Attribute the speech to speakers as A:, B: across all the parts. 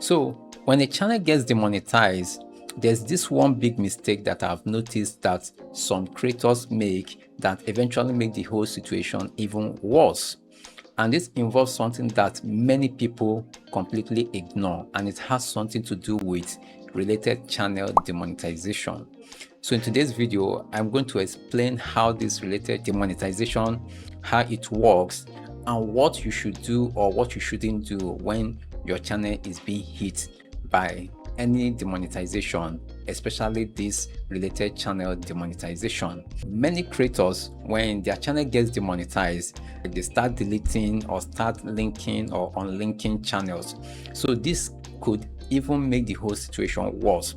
A: So when a channel gets demonetized, there's this one big mistake that I've noticed that some creators make that eventually make the whole situation even worse. And this involves something that many people completely ignore, and it has something to do with related channel demonetization. So in today's video, I'm going to explain how this related demonetization, how it works, and what you should do or what you shouldn't do when your channel is being hit by any demonetization, especially this related channel demonetization. Many creators, when their channel gets demonetized, they start deleting or start linking or unlinking channels. So this could even make the whole situation worse.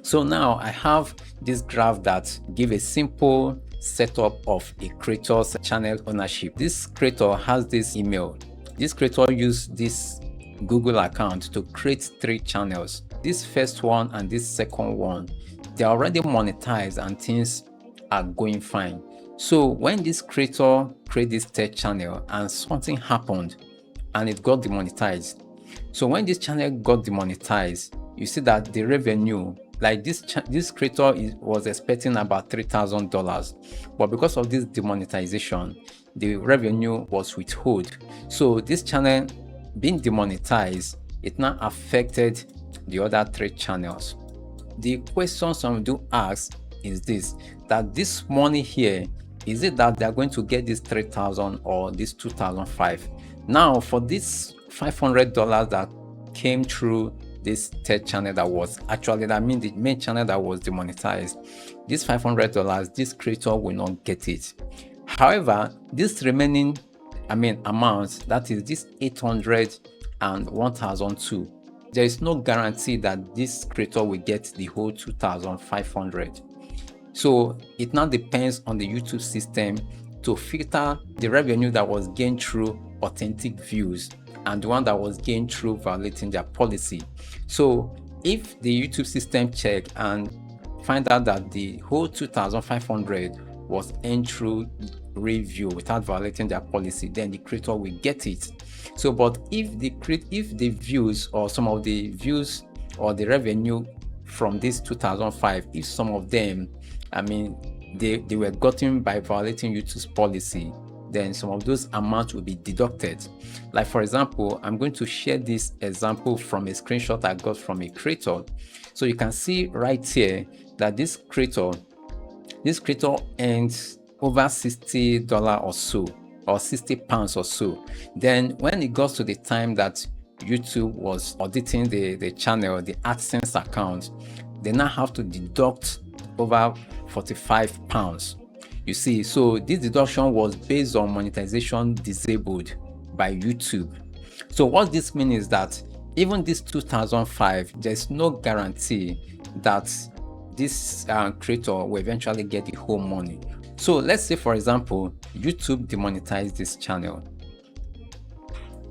A: So now I have this graph that gives a simple setup of a creator's channel ownership. This creator has this email. This creator used this Google account to create 3 channels. This first one and this second one, they're already monetized and things are going fine. So when this creator created this 3rd channel and something happened and it got demonetized. So when this channel got demonetized, you see that the revenue, like this creator was expecting about $3,000, but because of this demonetization, the revenue was withheld. So this channel being demonetized, it now affected the other 3 channels. The question some do ask is this, that this money here, is it that they're going to get this 3,000 or this 2,005? Now for this $500 that came through this 3rd channel that was actually, I mean the main channel that was demonetized, this $500, this creator will not get it. However, this remaining amount, that is this 800 and 1,002, there is no guarantee that this creator will get the whole 2,500. So it now depends on the YouTube system to filter the revenue that was gained through authentic views and the one that was gained through violating their policy. So if the YouTube system check and find out that the whole 2,500 was earned through review without violating their policy, then the creator will get it. So but if the views or some of the views or the revenue from this 2005, if some of them, they were gotten by violating YouTube's policy, then some of those amounts will be deducted. Like for example, I'm going to share this example from a screenshot I got from a creator. So you can see right here that this creator earns over $60 or so, or £60 or so. Then when it goes to the time that YouTube was auditing the channel, the AdSense account, they now have to deduct over £45. You see, so this deduction was based on monetization disabled by YouTube. So what this means is that even this 2005, there's no guarantee that this creator will eventually get the whole money. So let's say, for example, YouTube demonetized this channel.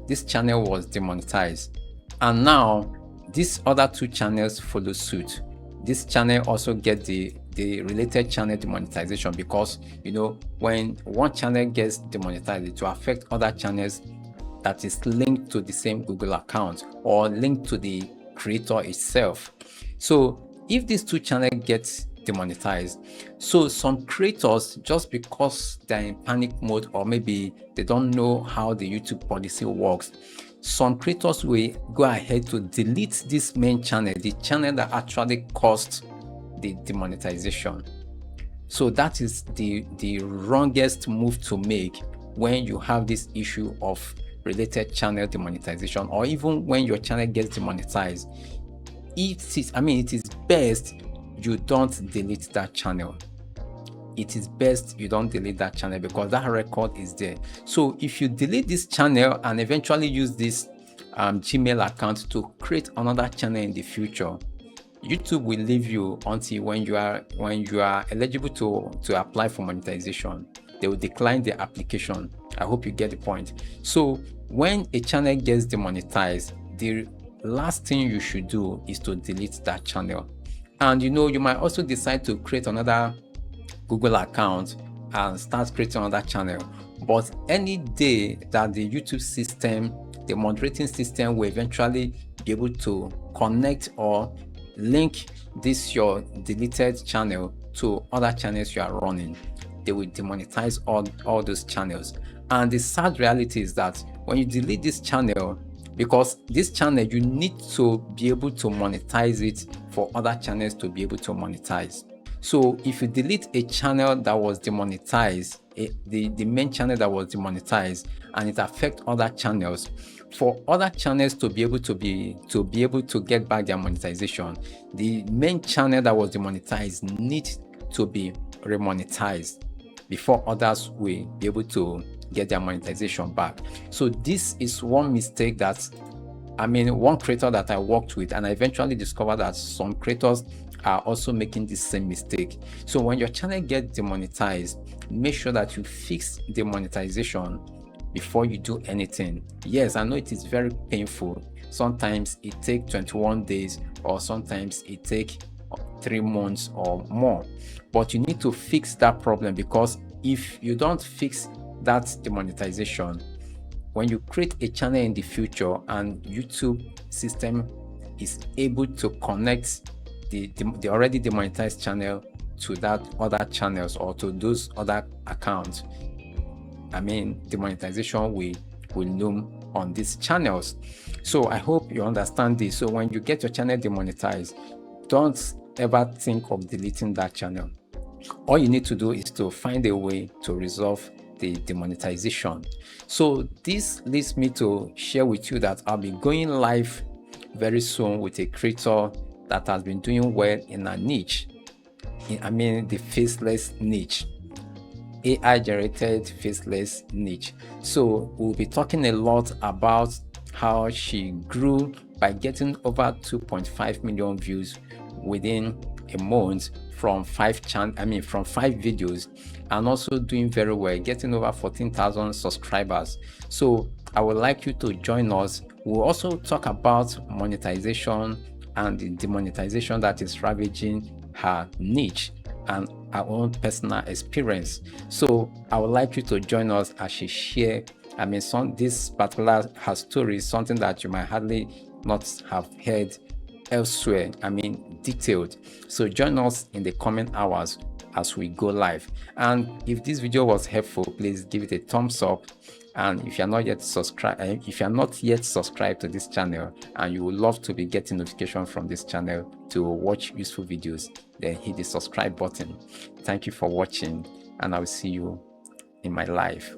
A: This channel was demonetized, and now these other 2 channels follow suit. This channel also get the related channel demonetization, because when one channel gets demonetized, it will affect other channels that is linked to the same Google account or linked to the creator itself. So if these 2 channels get demonetized, so some creators, just because they're in panic mode or maybe they don't know how the YouTube policy works, some creators will go ahead to delete this main channel, the channel that actually caused the demonetization. So that is the wrongest move to make when you have this issue of related channel demonetization, or even when your channel gets demonetized. It is best you don't delete that channel. It is best you don't delete that channel, because that record is there. So if you delete this channel and eventually use this Gmail account to create another channel in the future, YouTube will leave you until when you are eligible to apply for monetization. They will decline the application. I hope you get the point. So when a channel gets demonetized, the last thing you should do is to delete that channel. And you might also decide to create another Google account and start creating another channel. But any day that the YouTube system, the moderating system, will eventually be able to connect or link this your deleted channel to other channels you are running. They will demonetize all those channels. And the sad reality is that when you delete this channel, because this channel, you need to be able to monetize it for other channels to be able to monetize. So if you delete a channel that was demonetized, the main channel that was demonetized, and it affects other channels, for other channels to be able to get back their monetization, the main channel that was demonetized needs to be remonetized before others will be able to get their monetization back. So this is one mistake that, one creator that I worked with, and I eventually discovered that some creators are also making the same mistake. So when your channel gets demonetized, make sure that you fix the monetization before you do anything. Yes, I know it is very painful. Sometimes it takes 21 days, or sometimes it takes 3 months or more, but you need to fix that problem, because if you don't fix that demonetization, when you create a channel in the future and YouTube system is able to connect the already demonetized channel to that other channels or to those other accounts, demonetization will loom on these channels. So I hope you understand this. So when you get your channel demonetized, don't ever think of deleting that channel. All you need to do is to find a way to resolve the demonetization. So this leads me to share with you that I'll be going live very soon with a creator that has been doing well in a niche. The faceless niche, AI generated faceless niche. So we'll be talking a lot about how she grew by getting over 2.5 million views within a month from 5 videos, and also doing very well, getting over 14,000 subscribers. So I would like you to join us. We'll also talk about monetization and the demonetization that is ravaging her niche and our own personal experience. So I would like you to join us as she share. This particular her story is something that you might hardly not have heard elsewhere, detailed. So join us in the coming hours as we go live. And if this video was helpful, please give it a thumbs up. And if you're not yet subscribed to this channel, and you would love to be getting notification from this channel to watch useful videos, then hit the subscribe button. Thank you for watching, and I will see you in my live.